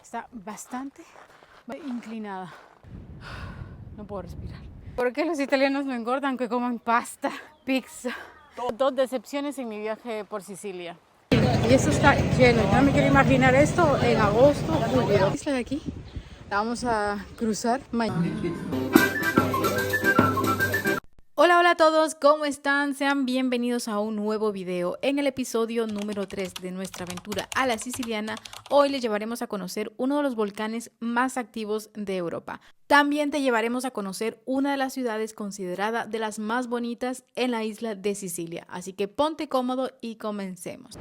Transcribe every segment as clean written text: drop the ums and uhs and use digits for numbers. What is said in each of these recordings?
Está bastante inclinada. No puedo respirar. ¿Por qué los italianos no engordan que coman pasta, pizza? Dos decepciones en mi viaje por Sicilia. Y esto está lleno. Yo no me quiero imaginar esto en agosto, julio. La isla de aquí la vamos a cruzar mañana. Hola, hola a todos, ¿cómo están? Sean bienvenidos a un nuevo video. En el episodio número 3 de nuestra aventura a la siciliana, hoy les llevaremos a conocer uno de los volcanes más activos de Europa. También te llevaremos a conocer una de las ciudades considerada de las más bonitas en la isla de Sicilia. Así que ponte cómodo y comencemos.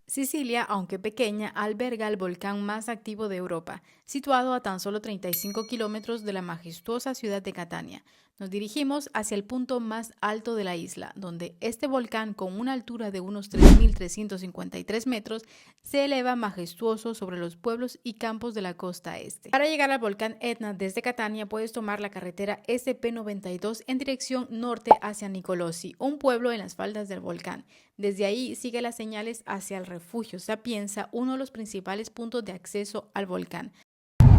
Sicilia, aunque pequeña, alberga el volcán más activo de Europa, situado a tan solo 35 kilómetros de la majestuosa ciudad de Catania. Nos dirigimos hacia el punto más alto de la isla, donde este volcán, con una altura de unos 3.353 metros, se eleva majestuoso sobre los pueblos y campos de la costa este. Para llegar al volcán Etna desde Catania puedes tomar la carretera SP92 en dirección norte hacia Nicolosi, un pueblo en las faldas del volcán. Desde ahí sigue las señales hacia el refugio Sapienza, uno de los principales puntos de acceso al volcán.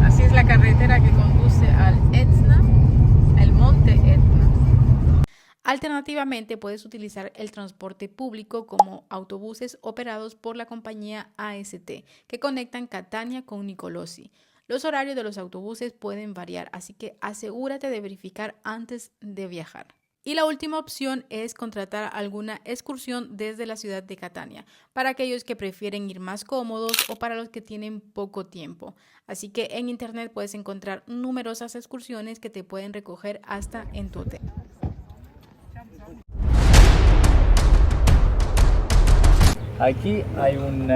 Así es la carretera que conduce al Etna, el Monte Etna. Alternativamente puedes utilizar el transporte público como autobuses operados por la compañía AST que conectan Catania con Nicolosi. Los horarios de los autobuses pueden variar, así que asegúrate de verificar antes de viajar. Y la última opción es contratar alguna excursión desde la ciudad de Catania, para aquellos que prefieren ir más cómodos o para los que tienen poco tiempo. Así que en internet puedes encontrar numerosas excursiones que te pueden recoger hasta en tu hotel. Aquí hay un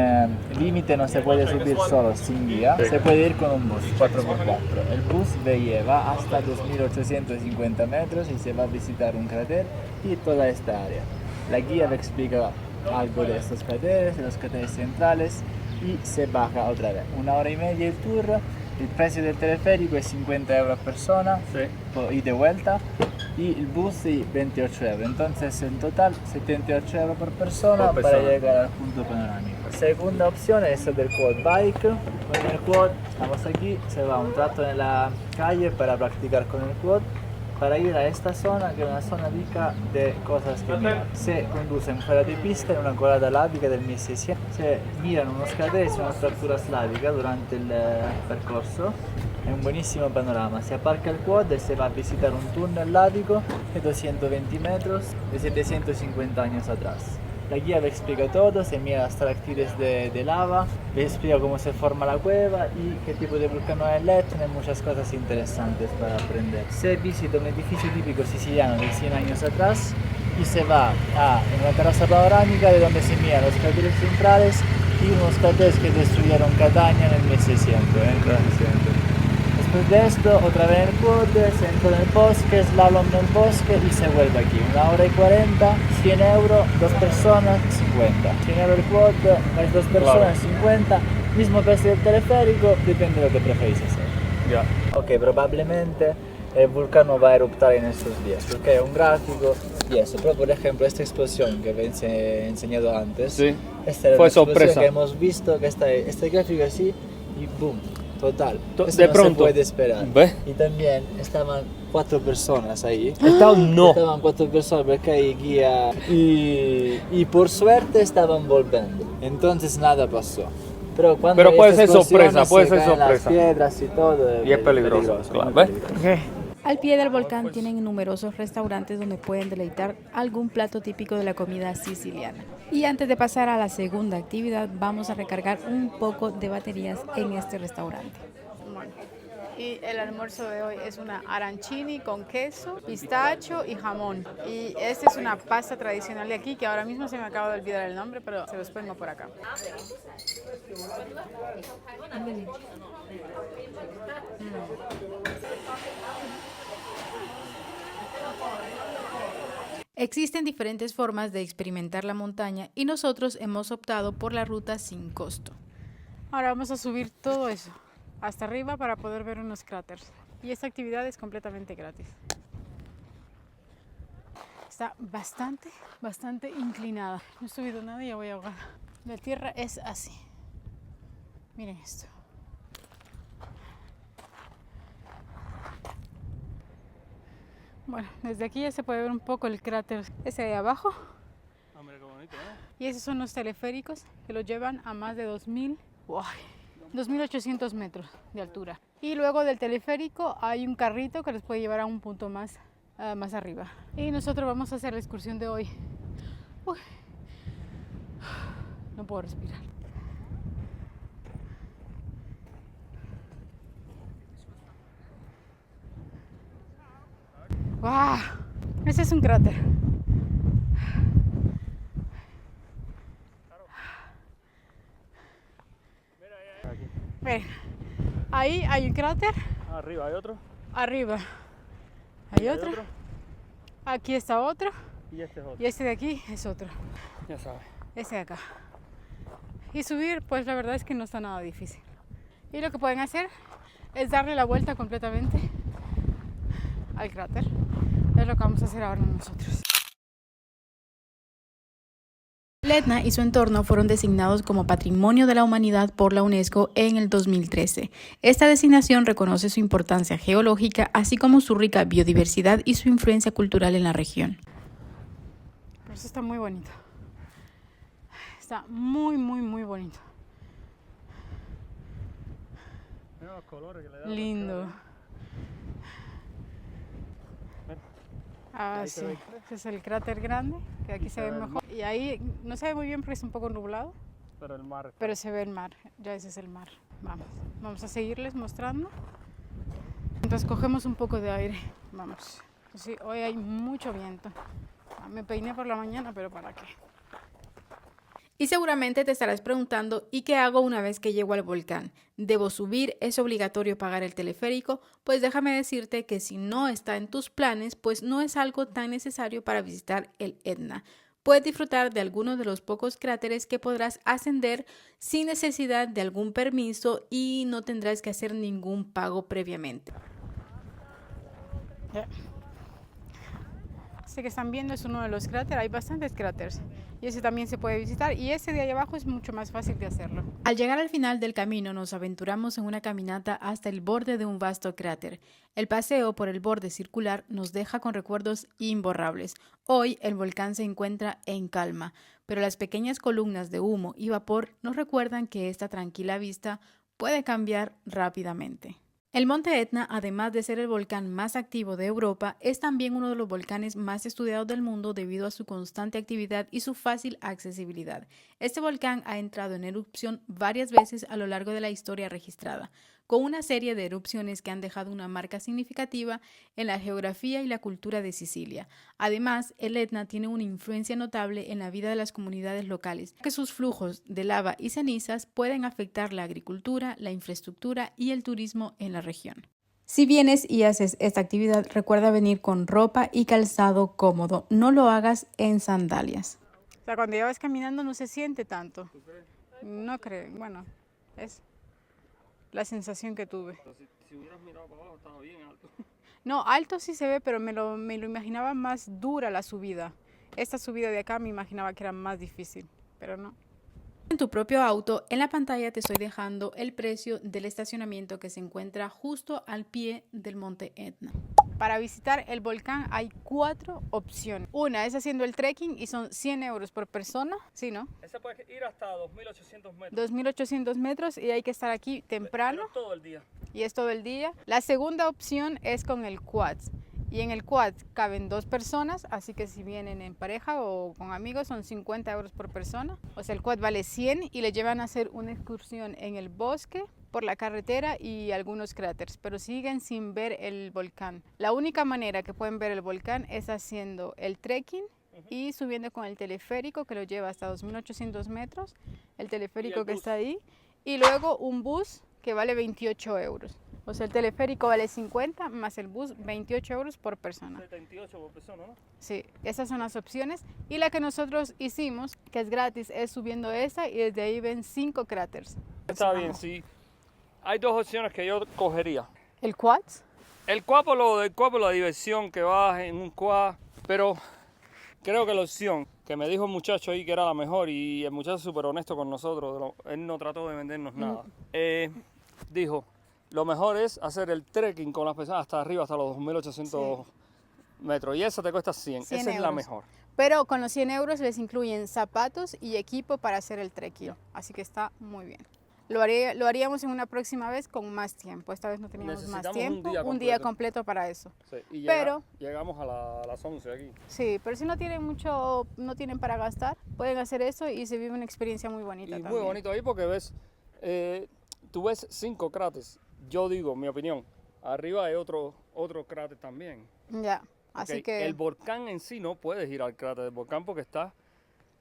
límite, no se puede subir solo sin guía, se puede ir con un bus 4x4. El bus te lleva hasta 2.850 metros y se va a visitar un cráter y toda esta área. La guía le explica algo de estos cráteres, de los cráteres centrales y se baja otra vez. 1 hora y media el tour, el precio del teleférico es 50 euros persona, y de vuelta. Y el bus sí, 28 euros, entonces en total 78 euros por persona para llegar al punto panorámico. Segunda opción es el del quad bike. Con el quad estamos aquí, se va un rato en la calle para practicar con el quad, para ir a esta zona que es una zona rica de cosas que mirar. Se conducen fuera de pista en una colada lavica del 1600, se miran unos cráteres y una estructura slavica durante el percorso. È un buonissimo panorama, si aparca el quad y se va a visitar un túnel látigo de 220 metros de 750 años atrás. La guía le explica todo, se mira las estalactites de lava, le explica cómo se forma la cueva y qué tipo de volcán es el Etna, y muchas cosas interesantes para aprender. Se visita un edificio típico siciliano de 100 años atrás y se va a una terraza panorámica de donde se miran los cráteres centrales y unos cráteres que destruyeron Catania en el 1600. Después de esto, otra vez en el quad, se entra en el bosque, slalom en el bosque y se vuelve aquí. 1 hora y 40, 100 euros, 2 personas, 50. 100 euros el quad, más 2 personas, 50. Mismo precio del teleférico, depende de lo que preferís hacer. Ya. Ok, probablemente el volcán no va a eruptar en estos días, porque hay un gráfico y eso. Pero por ejemplo, esta explosión que he enseñado antes, Sí. esta era Fue una explosión sorpresa. que hemos visto, que está este gráfico así y boom. Total, esto de no pronto se puede esperar. ¿Ve? Y también estaban 4 personas ahí. No. Estaban 4 personas porque hay guía y por suerte estaban volviendo. Entonces nada pasó. Pero cuando Pero hay puede estas ser sorpresa, explosiones, puede se ser caen sorpresa. las piedras y todo. Y es peligroso, claro, muy ¿ves? peligroso. Al pie del volcán tienen numerosos restaurantes donde pueden deleitar algún plato típico de la comida siciliana. Y antes de pasar a la segunda actividad, vamos a recargar un poco de baterías en este restaurante. Bueno, y el almuerzo de hoy es una arancini con queso, pistacho y jamón. Y esta es una pasta tradicional de aquí que ahora mismo se me acaba de olvidar el nombre, pero se los pongo por acá. Existen diferentes formas de experimentar la montaña y nosotros hemos optado por la ruta sin costo. Ahora vamos a subir todo eso hasta arriba para poder ver unos cráteres. Y esta actividad es completamente gratis. Está bastante inclinada. No he subido nada y ya voy a ahogar. La tierra es así. Miren esto. Bueno, desde aquí ya se puede ver un poco el cráter ese de abajo. Ah, mira qué bonito, ¿eh? Y esos son los teleféricos que los llevan a más de 2.800 metros de altura. Y luego del teleférico hay un carrito que los puede llevar a un punto más arriba. Y nosotros vamos a hacer la excursión de hoy. Uy, no puedo respirar. ¡Wow! Ese es un cráter. Aquí. Ven, ahí hay un cráter. Arriba hay otro. Arriba hay otro. otro. Aquí está otro. Y este es otro. Y este de aquí es otro. Ya sabes. Este de acá. Y subir, pues la verdad es que no está nada difícil. Y lo que pueden hacer es darle la vuelta completamente al cráter. Es lo que vamos a hacer ahora nosotros. El Etna y su entorno fueron designados como Patrimonio de la Humanidad por la UNESCO en el 2013. Esta designación reconoce su importancia geológica, así como su rica biodiversidad y su influencia cultural en la región. Pero eso está muy bonito. Está muy, muy, muy bonito. Mira los colores que le dan. Lindo. Ah, Ahí sí. se ve. Ese es el cráter grande, que aquí se ve mejor. Y ahí no se ve muy bien porque es un poco nublado, Pero el mar. pero se ve el mar. Ya ese es el mar. Vamos a seguirles mostrando. Entonces cogemos un poco de aire. Vamos. Sí, hoy hay mucho viento. Me peiné por la mañana, pero ¿para qué? Y seguramente te estarás preguntando, ¿y qué hago una vez que llego al volcán? ¿Debo subir? ¿Es obligatorio pagar el teleférico? Pues déjame decirte que si no está en tus planes, pues no es algo tan necesario para visitar el Etna. Puedes disfrutar de algunos de los pocos cráteres que podrás ascender sin necesidad de algún permiso y no tendrás que hacer ningún pago previamente. Este que están viendo es uno de los cráteres, hay bastantes cráteres y ese también se puede visitar y ese de ahí abajo es mucho más fácil de hacerlo. Al llegar al final del camino nos aventuramos en una caminata hasta el borde de un vasto cráter. El paseo por el borde circular nos deja con recuerdos imborrables. Hoy el volcán se encuentra en calma, pero las pequeñas columnas de humo y vapor nos recuerdan que esta tranquila vista puede cambiar rápidamente. El Monte Etna, además de ser el volcán más activo de Europa, es también uno de los volcanes más estudiados del mundo debido a su constante actividad y su fácil accesibilidad. Este volcán ha entrado en erupción varias veces a lo largo de la historia registrada, con una serie de erupciones que han dejado una marca significativa en la geografía y la cultura de Sicilia. Además, el Etna tiene una influencia notable en la vida de las comunidades locales, que sus flujos de lava y cenizas pueden afectar la agricultura, la infraestructura y el turismo en la región. Si vienes y haces esta actividad, recuerda venir con ropa y calzado cómodo. No lo hagas en sandalias. O sea, cuando ya vas caminando no se siente tanto. ¿Tú crees? No creo, bueno, es la sensación que tuve. Pero si hubieras mirado para abajo, estaba bien alto. No, alto sí se ve, pero me lo imaginaba más dura la subida. Esta subida de acá me imaginaba que era más difícil, pero no. En tu propio auto, en la pantalla te estoy dejando el precio del estacionamiento que se encuentra justo al pie del Monte Etna. Para visitar el volcán hay 4 opciones. Una es haciendo el trekking y son 100 euros por persona, ¿sí, no? Ese puede ir hasta 2.800 metros. 2.800 metros y hay que estar aquí temprano. Pero todo el día. Y es todo el día. La segunda opción es con el quad. Y en el quad caben 2 personas, así que si vienen en pareja o con amigos son 50 euros por persona. O sea, el quad vale 100 y le llevan a hacer una excursión en el bosque, por la carretera y algunos cráteres, pero siguen sin ver el volcán. La única manera que pueden ver el volcán es haciendo el trekking y subiendo con el teleférico que lo lleva hasta 2.800 metros, el teleférico que está ahí, y luego un bus que vale 28 euros. O sea, el teleférico vale 50 más el bus 28 euros por persona. 78 por persona, ¿no? Sí, esas son las opciones. Y la que nosotros hicimos, que es gratis, es subiendo esa y desde ahí ven 5 cráteres. Está bien, sí. Hay 2 opciones que yo cogería. ¿El quad? El quad por la diversión que vas en un quad, pero Creo que la opción que me dijo el muchacho ahí que era la mejor, y el muchacho súper honesto con nosotros, él no trató de vendernos nada. Dijo, lo mejor es hacer el trekking con las personas hasta arriba, hasta los 2.800 metros. Y esa te cuesta 100. Esa es la mejor. Pero con los 100 euros les incluyen zapatos y equipo para hacer el trekking. Así que está muy bien. Lo haríamos en una próxima vez con más tiempo. Esta vez no teníamos más tiempo. Un día completo para eso. Sí, y pero llegamos a las 11 aquí. Sí, pero si no tienen mucho, no tienen para gastar, pueden hacer eso y se vive una experiencia muy bonita Y también. muy bonito ahí porque ves, tú ves 5 cráteres. Yo digo, mi opinión, arriba hay otro cráter también. Ya, así que... El volcán en sí no puedes ir al cráter del volcán porque está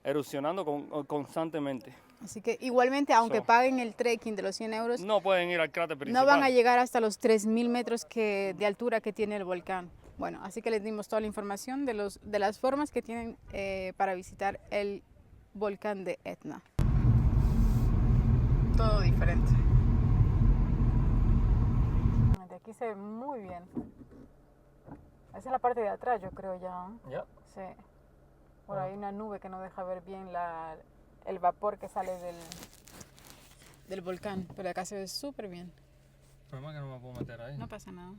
erupcionando constantemente. Así que igualmente, aunque paguen el trekking de los 100 euros, no pueden ir al cráter principal. No van a llegar hasta los 3.000 metros de altura que tiene el volcán. Bueno, así que les dimos toda la información de las formas que tienen para visitar el volcán de Etna. Todo diferente. De aquí se ve muy bien. Esa es la parte de atrás, yo creo ya. Ya. Sí. Por ahí hay una nube que no deja ver bien el vapor que sale del volcán, pero acá se ve súper bien. El problema es que no me puedo meter ahí. No pasa nada.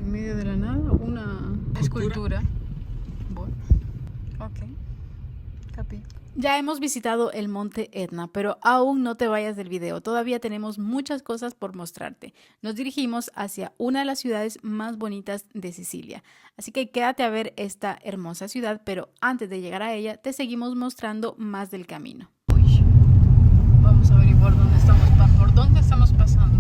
En medio de la nada, una escultura. Bueno, ok. Capi. Ya hemos visitado el Monte Etna, pero aún no te vayas del video. Todavía tenemos muchas cosas por mostrarte. Nos dirigimos hacia una de las ciudades más bonitas de Sicilia. Así que quédate a ver esta hermosa ciudad, pero antes de llegar a ella, te seguimos mostrando más del camino. Uy, vamos a averiguar por dónde estamos pasando.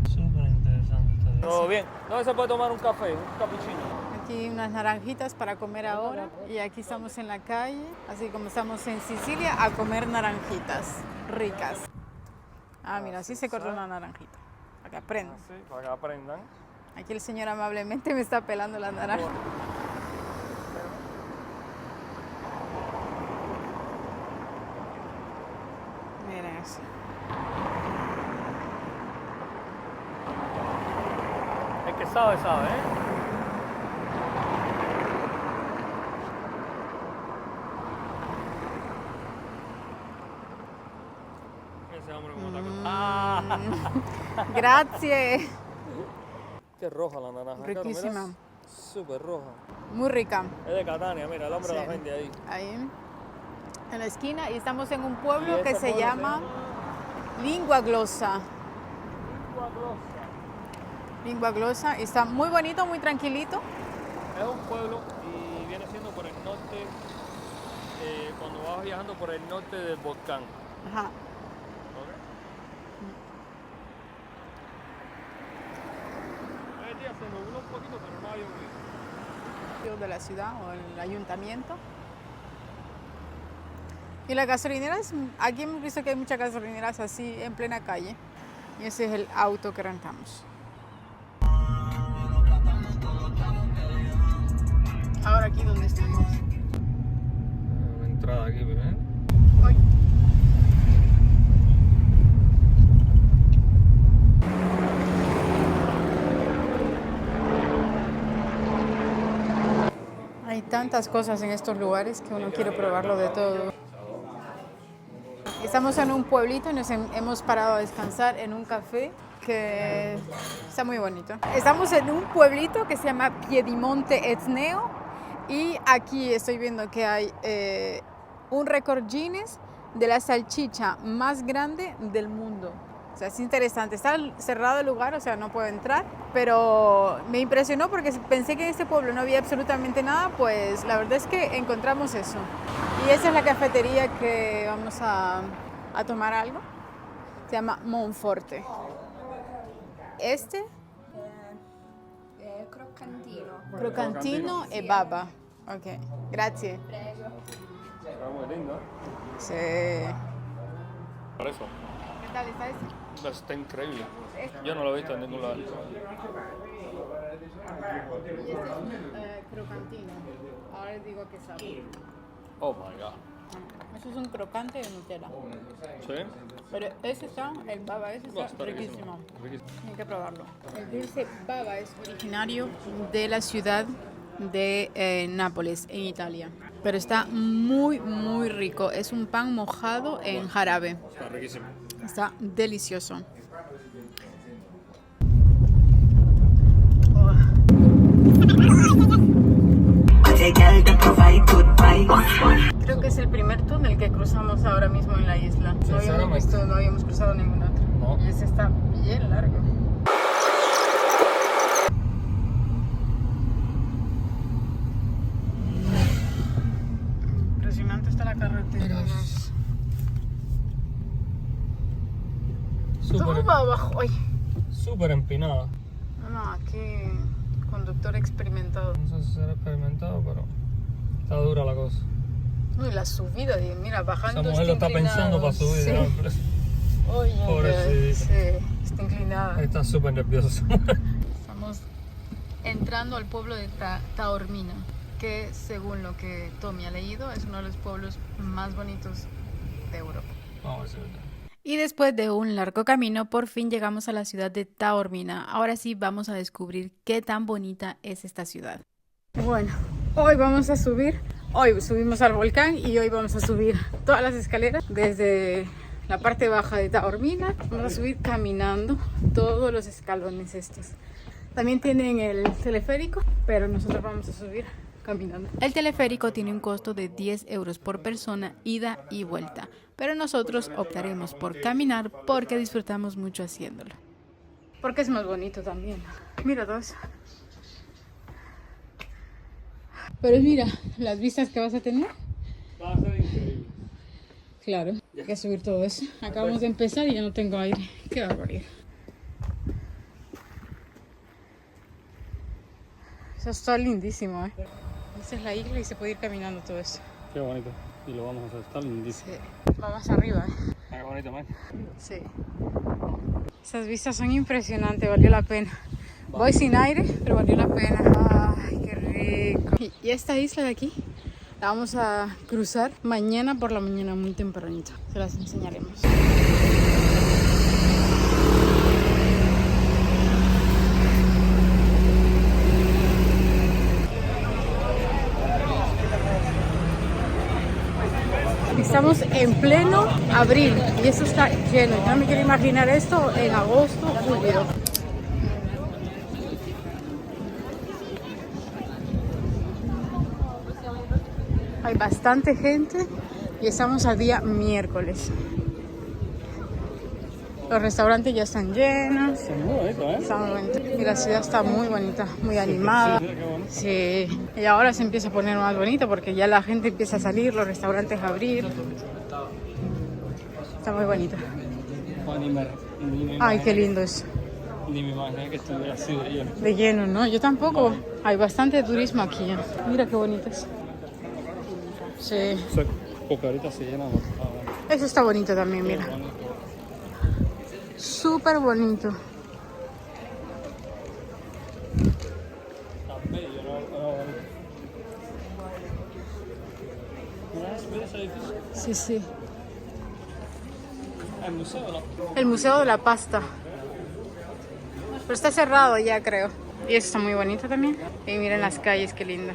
Súper interesante. Todo bien. ¿Dónde se puede tomar un café, un cappuccino? Aquí unas naranjitas para comer ahora y aquí estamos en la calle, así como estamos en Sicilia, a comer naranjitas ricas. Ah, mira, así se corta una naranjita, para que aprendan. Sí, para que aprendan. Aquí el señor amablemente me está pelando la naranja. Miren eso. El que sabe, sabe, ¿eh? Gracias. Qué roja la naranja. Riquísima. Súper roja. Muy rica. Es de Catania, mira, el hombre la vende ahí. Ahí, en la esquina, y estamos en un pueblo que se llama Lingua Glossa. Lingua Glossa. Está muy bonito, muy tranquilito. Es un pueblo y viene siendo por el norte, cuando vas viajando por el norte del volcán. Ajá. Se nubló un poquito, pero no ha llovido. De la ciudad o el ayuntamiento. Y las gasolineras, aquí hemos visto que hay muchas gasolineras así en plena calle. Y ese es el auto que rentamos. Ahora aquí donde estamos. Una entrada aquí, ¿eh? Hoy. Hay tantas cosas en estos lugares que uno quiere probarlo de todo. Estamos en un pueblito y nos hemos parado a descansar en un café que está muy bonito. Estamos en un pueblito que se llama Monte Etna y aquí estoy viendo que hay un récord Guinness de la salchicha más grande del mundo. O sea, es interesante. Está cerrado el lugar, o sea, no puedo entrar, pero me impresionó porque pensé que en este pueblo no había absolutamente nada, pues la verdad es que encontramos eso. Y esa es la cafetería que vamos a tomar algo. Se llama Monforte. Este? Croccantino. Crocantino e baba. Ok, grazie. Está muy lindo. Sí. Por eso. ¿Qué tal está este? Está increíble. Yo no lo he visto en ningún lado. Y este es crocantino. Ahora digo que sabe. Oh my god. Eso es un crocante de Nutella. ¿Sí? Pero ese está, el baba ese está, Está riquísimo. riquísimo. Hay que probarlo. El dulce baba es originario de la ciudad de Nápoles, en Italia. Pero está muy, muy rico. Es un pan mojado en jarabe. Está riquísimo. Está delicioso. Creo que es el primer túnel que cruzamos ahora mismo en la isla. No habíamos cruzado ningún otro. No. Y ese está bien largo. Impresionante está la carretera. Todo va abajo. Ay. Súper empinada. No, aquí conductor experimentado. No sé si será experimentado, pero está dura la cosa. Uy, la subida, mira, bajando. Esa mujer lo está pensando para subir. Sí. ¿No? Oye, Pobrecita. sí, está inclinada. Está súper nerviosa. Estamos entrando al pueblo de Taormina, que según lo que Tommy ha leído, es uno de los pueblos más bonitos de Europa. Vamos a ver si es verdad. Y después de un largo camino, por fin llegamos a la ciudad de Taormina. Ahora sí vamos a descubrir qué tan bonita es esta ciudad. Bueno, hoy vamos a subir. Hoy subimos al volcán y hoy vamos a subir todas las escaleras desde la parte baja de Taormina. Vamos a subir caminando todos los escalones estos. También tienen el teleférico, pero nosotros vamos a subir caminando. El teleférico tiene un costo de 10 euros por persona, ida y vuelta, pero nosotros optaremos por caminar porque disfrutamos mucho haciéndolo. Porque es más bonito también. Mira todo eso. Pero mira, las vistas que vas a tener. Va a ser increíble. Claro, hay que subir todo eso. Acabamos de empezar y ya no tengo aire. Qué barbaridad. Eso está lindísimo, ¿eh? Esa es la isla y se puede ir caminando todo eso. Qué bonito. Y lo vamos a hacer. Está lindísimo. Sí. Vamos arriba, ¿eh? Qué bonito, man. Sí. Esas vistas son impresionantes, valió la pena. Voy sin aire, pero valió la pena. Ay, qué rico. Y esta isla de aquí la vamos a cruzar mañana por la mañana, muy tempranito. Se las enseñaremos. Estamos en pleno abril y esto está lleno. Yo no me quiero imaginar esto en agosto, julio. Hay bastante gente y estamos a día miércoles. Los restaurantes ya están llenos. Está muy bonito, ¿eh? Está muy bonito. Y la ciudad está muy bonita, muy animada. Sí. Y ahora se empieza a poner más bonito porque ya la gente empieza a salir, los restaurantes a abrir. Está muy bonito. Ay, qué lindo es. Ni me imaginé que estuviera así de lleno. De lleno, ¿no? Yo tampoco. Hay bastante turismo aquí. Mira qué bonito es. Sí. Porque ahorita se llena. Eso está bonito también, mira. Súper bonito. Está bello, ¿no? ¿Ves ese edificio? Sí, sí. El museo, ¿no? El Museo de la Pasta. Pero está cerrado ya, creo. Y eso está muy bonito también. Y miren las calles, qué linda.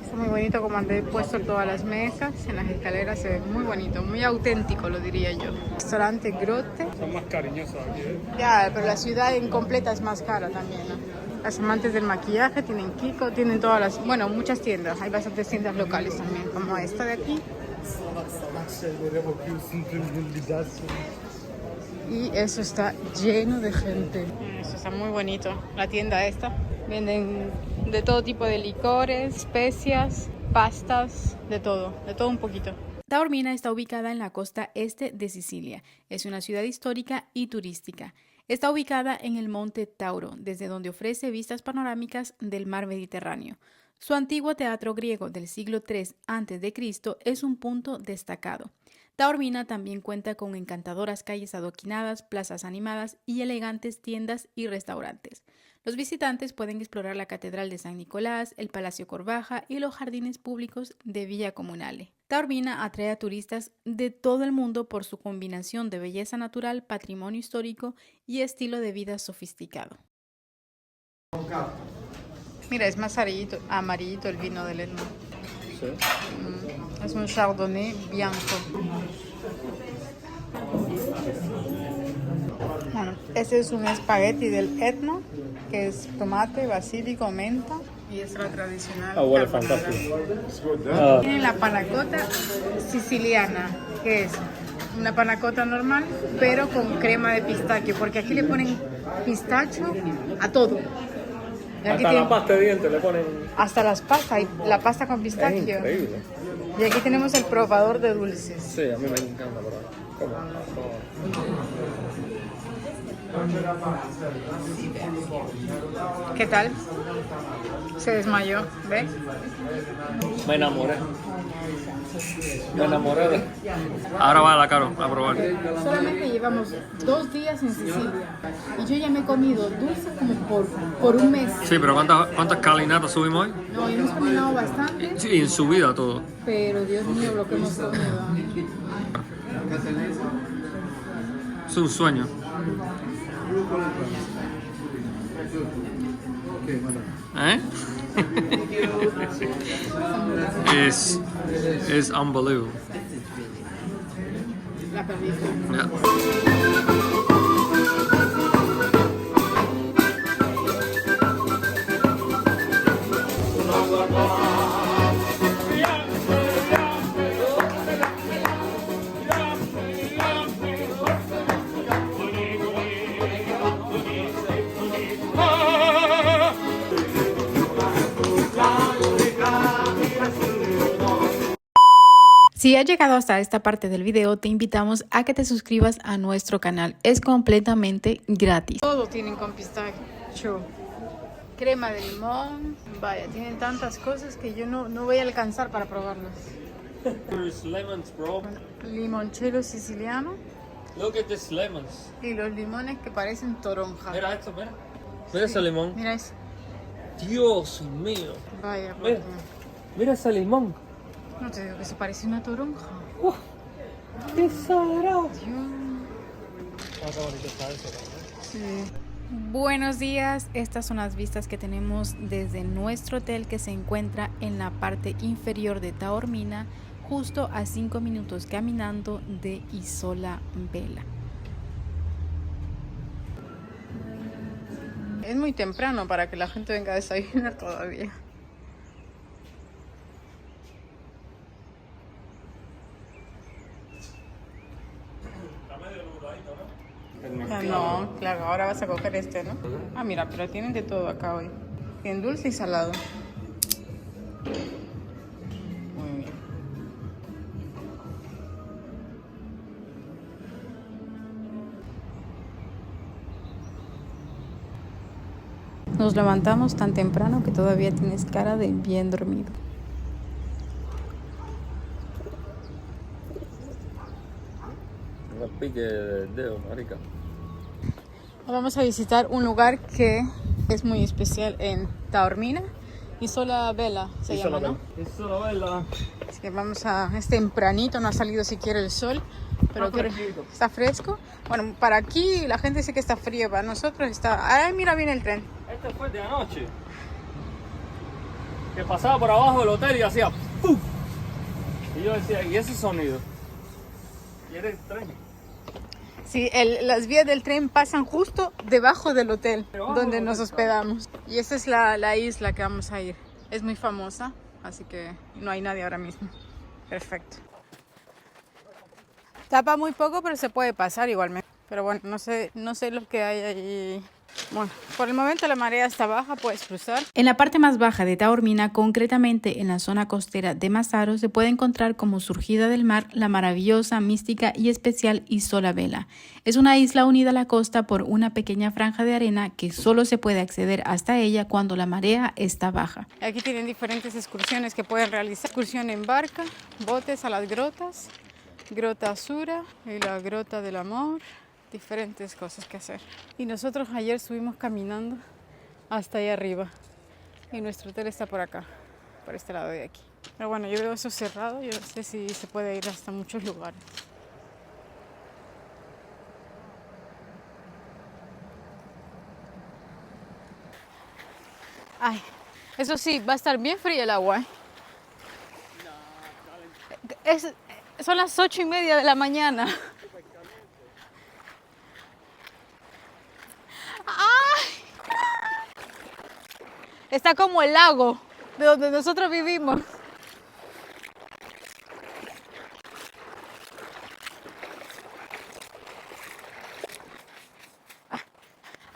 Está muy bonito como han puesto todas las mesas. En las escaleras se ve muy bonito, muy auténtico, lo diría yo. Restaurante Grotte. Son más cariñosos aquí, ¿eh? Ya, pero la ciudad en completa es más cara también, ¿no? Las amantes del maquillaje tienen Kiko, tienen todas las... Bueno, muchas tiendas. Hay bastantes tiendas locales también, como esta de aquí. Y eso está lleno de gente. Eso está muy bonito. La tienda esta. Venden de todo tipo de licores, especias, pastas, de todo un poquito. Taormina está ubicada en la costa este de Sicilia. Es una ciudad histórica y turística. Está ubicada en el Monte Tauro, desde donde ofrece vistas panorámicas del mar Mediterráneo. Su antiguo teatro griego del siglo III a.C. es un punto destacado. Taormina también cuenta con encantadoras calles adoquinadas, plazas animadas y elegantes tiendas y restaurantes. Los visitantes pueden explorar la Catedral de San Nicolás, el Palacio Corbaja y los jardines públicos de Villa Comunale. Taormina atrae a turistas de todo el mundo por su combinación de belleza natural, patrimonio histórico y estilo de vida sofisticado. Mira, es más amarillito el vino del Etna. Sí. Es un chardonnay bianco. Bueno, este es un espagueti del Etna, que es tomate, basílico, menta. Y es la tradicional. Huele carbonara. fantástico. Tienen la panna cotta siciliana, que es una panna cotta normal, pero con crema de pistacho, porque aquí le ponen pistacho a todo. Y aquí Hasta la pasta de dientes le ponen. hasta las pastas, la pasta con Es pistacho. increíble. Y aquí tenemos el probador de dulces. Sí, a mí me encanta, pero ¿cómo? ¿Qué tal? Se desmayó, ¿ves? Me enamoré. Me enamoré. Ahora va a la Caro a probar. Solamente llevamos 2 días en Sicilia y yo ya me he comido dulces como por un mes. Sí, pero ¿cuántas calinatas subimos hoy? No, hemos caminado bastante, Sí, en subida todo. pero Dios mío, lo que hemos comido. Es un sueño. ¿Eh? Es unbelievable. La película. Yeah. Si has llegado hasta esta parte del video, te invitamos a que te suscribas a nuestro canal. Es completamente gratis. Todo tienen con pistacho. Crema de limón. Vaya, tienen tantas cosas que yo no voy a alcanzar para probarlas. There's lemons, bro. Limoncello siciliano Look at these lemons. y los limones que parecen toronja. Mira esto, mira. Mira ese limón. Mira eso. Dios mío. Vaya, Mira, mira ese limón. no te digo que se parece una toronja. ¡Qué sagrado! Sí. Buenos días, estas son las vistas que tenemos desde nuestro hotel que se encuentra en la parte inferior de Taormina, justo a 5 minutos caminando de Isola Vela. Es muy temprano para que la gente venga a desayunar todavía. No, claro, ahora vas a coger este, ¿no? Ah, mira, pero tienen de todo acá hoy. Tienen dulce y salado. Muy bien. Nos levantamos tan temprano que todavía tienes cara de bien dormido. No pique el dedo, marica. Vamos a visitar un lugar que es muy especial en Taormina. Isola Vela se llama, ¿no? Isola Vela. Así que vamos a... Es tempranito, no ha salido siquiera el sol, pero está fresco. Bueno, para aquí la gente dice que está frío, para nosotros está... ¡Ay, mira, viene el tren! Este fue de anoche. Que pasaba por abajo del hotel y hacía ¡puf! Y yo decía, ¿y ese sonido? Y era el tren. Sí, las vías del tren pasan justo debajo del hotel donde nos hospedamos. Y esta es la isla que vamos a ir. Es muy famosa, así que no hay nadie ahora mismo. Perfecto. Tapa muy poco, pero se puede pasar igualmente. Pero bueno, no sé lo que hay allí. Bueno, por el momento la marea está baja, puedes cruzar. En la parte más baja de Taormina, concretamente en la zona costera de Mazaro, se puede encontrar como surgida del mar la maravillosa, mística y especial Isola Vela. Es una isla unida a la costa por una pequeña franja de arena que solo se puede acceder hasta ella cuando la marea está baja. Aquí tienen diferentes excursiones que pueden realizar. Excursión en barca, botes a las grotas, Grota Azura y la Grota del Amor. Diferentes cosas que hacer. Y nosotros ayer estuvimos caminando hasta allá arriba y nuestro hotel está por acá, por este lado de aquí. Pero bueno, yo veo eso cerrado, yo no sé si se puede ir hasta muchos lugares. Ay, eso sí, va a estar bien fría el agua, ¿eh? Son las 8:30 de la mañana. ¡Ay! Está como el lago de donde nosotros vivimos.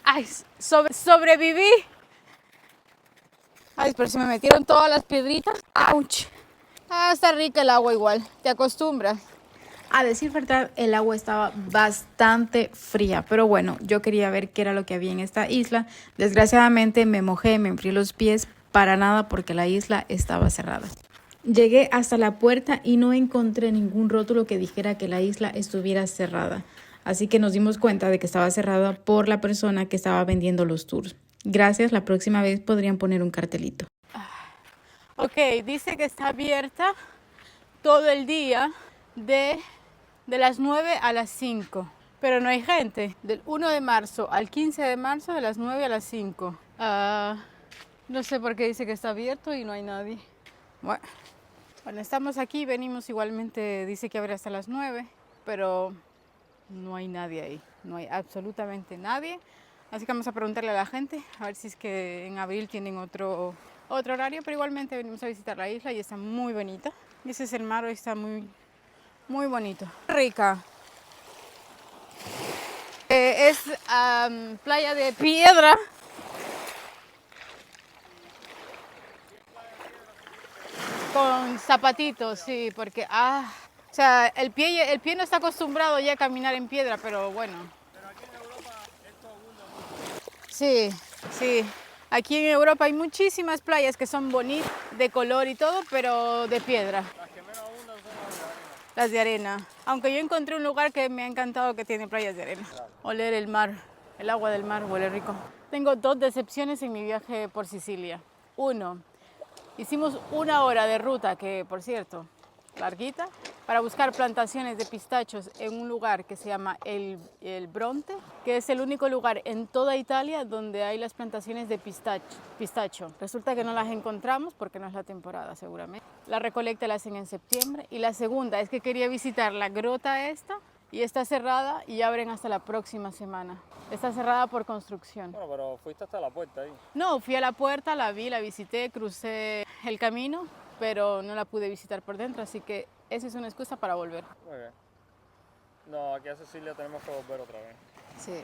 Ay, sobreviví. Ay, pero se me metieron todas las piedritas. ¡Auch! Ah, está rica el agua igual, te acostumbras. A decir verdad, el agua estaba bastante fría, pero bueno, yo quería ver qué era lo que había en esta isla. Desgraciadamente me mojé, me enfrié los pies para nada porque la isla estaba cerrada. Llegué hasta la puerta y no encontré ningún rótulo que dijera que la isla estuviera cerrada. Así que nos dimos cuenta de que estaba cerrada por la persona que estaba vendiendo los tours. Gracias, la próxima vez podrían poner un cartelito. Ok, dice que está abierta todo el día de las 9 a las 5, pero no hay gente. Del 1 de marzo al 15 de marzo de las 9 a las 5. No sé por qué dice que está abierto y no hay nadie. Bueno, estamos aquí, venimos igualmente, dice que abre hasta las 9, pero no hay nadie ahí, no hay absolutamente nadie. Así que vamos a preguntarle a la gente, a ver si es que en abril tienen otro horario, pero igualmente venimos a visitar la isla y está muy bonita. Ese es el mar, hoy está muy bonito. Rica. Es playa de piedra. Con zapatitos, sí, porque o sea, el pie no está acostumbrado ya a caminar en piedra, pero bueno. Pero aquí en Europa esto abunda mucho. Sí, sí. Aquí en Europa hay muchísimas playas que son bonitas, de color y todo, pero de piedra. Las que menos abundan son las de arena. Las de arena. Aunque yo encontré un lugar que me ha encantado que tiene playas de arena. Claro. Oler el mar, el agua del mar huele rico. Tengo 2 decepciones en mi viaje por Sicilia. Uno, hicimos 1 hora de ruta, que por cierto, larguita, para buscar plantaciones de pistachos en un lugar que se llama el Bronte, que es el único lugar en toda Italia donde hay las plantaciones de pistacho. Resulta que no las encontramos porque no es la temporada seguramente. La recolecta la hacen en septiembre. Y la segunda es que quería visitar la grota esta y está cerrada y abren hasta la próxima semana. Está cerrada por construcción. Bueno, pero fuiste hasta la puerta ahí. No, fui a la puerta, la vi, la visité, crucé el camino, pero no la pude visitar por dentro, así que esa es una excusa para volver. Muy bien. No, aquí a Sicilia tenemos que volver otra vez. Sí,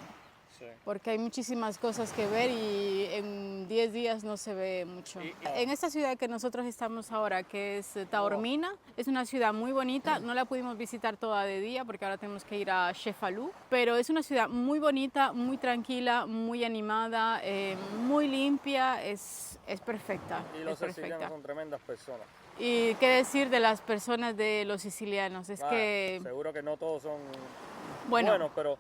Sí. porque hay muchísimas cosas que ver y en 10 días no se ve mucho. En esta ciudad que nosotros estamos ahora, que es Taormina, es una ciudad muy bonita, no la pudimos visitar toda de día porque ahora tenemos que ir a Cefalù, pero es una ciudad muy bonita, muy tranquila, muy animada, muy limpia, es perfecta. Y los es perfecta. sicilianos son tremendas personas. Y qué decir de las personas de los sicilianos, es que, Seguro que no todos son bueno, buenos, pero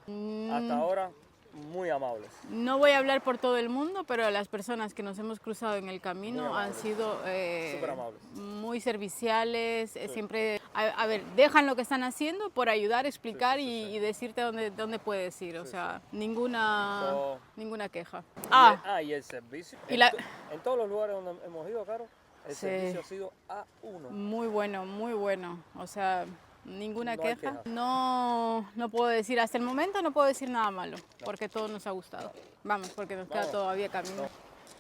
hasta ahora muy amables. no voy a hablar por todo el mundo, pero las personas que nos hemos cruzado en el camino han sido Súper amables. muy serviciales, siempre, a ver, dejan lo que están haciendo por ayudar, explicar y decirte dónde puedes ir, o sea, ninguna queja. Y el servicio. Y En todos los lugares donde hemos ido, Caro, el servicio ha sido A1. muy bueno, o sea, ninguna No hay queja. quejas. No puedo decir, hasta el momento no puedo decir nada malo, porque todo nos ha gustado. Vamos, porque nos queda todavía camino.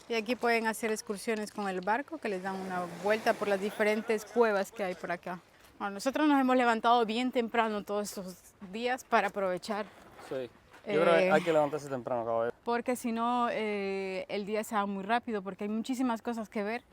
Y aquí pueden hacer excursiones con el barco, que les dan una vuelta por las diferentes cuevas que hay por acá. Bueno, nosotros nos hemos levantado bien temprano todos estos días para aprovechar. Sí. Yo creo que hay que levantarse temprano, caballero. Porque si no, el día se va muy rápido, porque hay muchísimas cosas que ver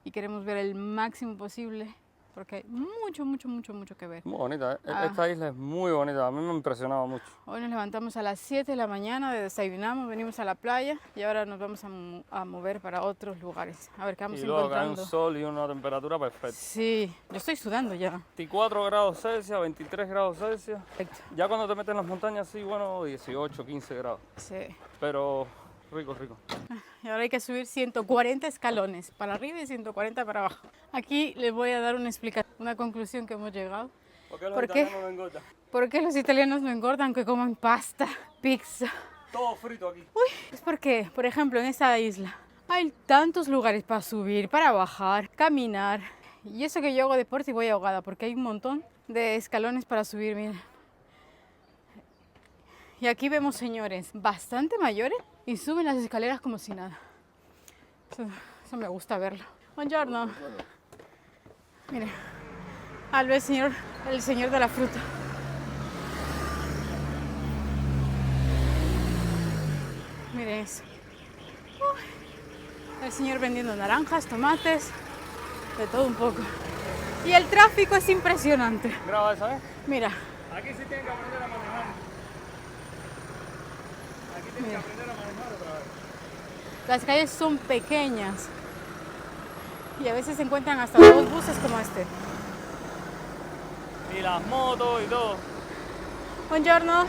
y queremos ver el máximo posible, porque hay mucho que ver. Muy bonita, ¿eh? Esta isla es muy bonita, a mí me ha impresionado mucho. Hoy nos levantamos a las 7 de la mañana, desayunamos, venimos a la playa y ahora nos vamos a mover para otros lugares. A ver qué vamos Y luego cae encontrando. un sol y una temperatura perfecta. Sí, yo estoy sudando ya. 24 grados Celsius, 23 grados Celsius. Perfecto. Ya cuando te metes en las montañas, sí, bueno, 18, 15 grados. Sí. Pero Rico, rico. Y ahora hay que subir 140 escalones para arriba y 140 para abajo. Aquí les voy a dar una explicación, una conclusión que hemos llegado. ¿Por qué los ¿Por qué? italianos no engordan? ¿Por qué los italianos no engordan aunque coman pasta, pizza? Todo frito aquí. Uy, es porque, por ejemplo, en esta isla hay tantos lugares para subir, para bajar, caminar. Y eso que yo hago deporte y voy ahogada porque hay un montón de escalones para subir, miren. Y aquí vemos señores bastante mayores y suben las escaleras como si nada. Eso me gusta verlo. Buongiorno. Mire, al ver el señor de la fruta. Miren eso. El señor vendiendo naranjas, tomates, de todo un poco. Y el tráfico es impresionante. Graba esa, ¿eh? Mira. Aquí sí tienen que aprender a manejar. Aquí tienen que aprender a manejar otra vez. Las calles son pequeñas y a veces se encuentran hasta 2 buses como este. Y las motos y todo. Buongiorno.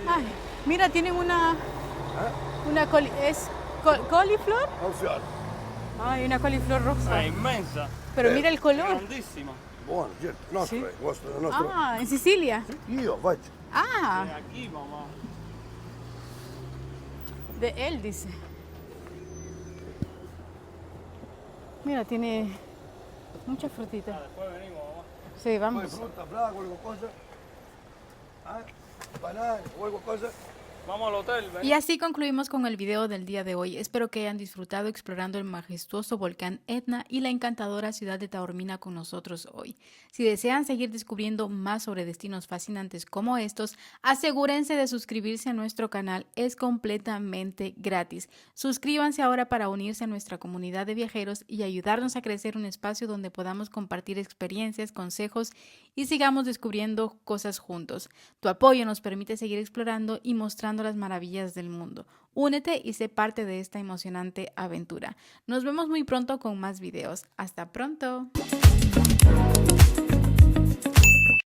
Ay, mira, tienen una coliflor. Ay, una coliflor rosa. Es inmensa. Pero mira el color. Grandísima. Buono, certo, nostro, Sì. nostro. Ah, en Sicilia. Io faccio. De Ah, aquí, mamá. de él dice. Mira, tiene mucha frutita. Después venimos, mamá. Sí, Poi vamos. frutta, fragola, qualcosa? Banane, vuoi qualcosa? Vamos al hotel, ven. Y así concluimos con el video del día de hoy. Espero que hayan disfrutado explorando el majestuoso volcán Etna y la encantadora ciudad de Taormina con nosotros hoy. Si desean seguir descubriendo más sobre destinos fascinantes como estos, asegúrense de suscribirse a nuestro canal. Es completamente gratis. Suscríbanse ahora para unirse a nuestra comunidad de viajeros y ayudarnos a crecer un espacio donde podamos compartir experiencias, consejos y sigamos descubriendo cosas juntos. Tu apoyo nos permite seguir explorando y mostrando las maravillas del mundo. Únete y sé parte de esta emocionante aventura. Nos vemos muy pronto con más videos. ¡Hasta pronto!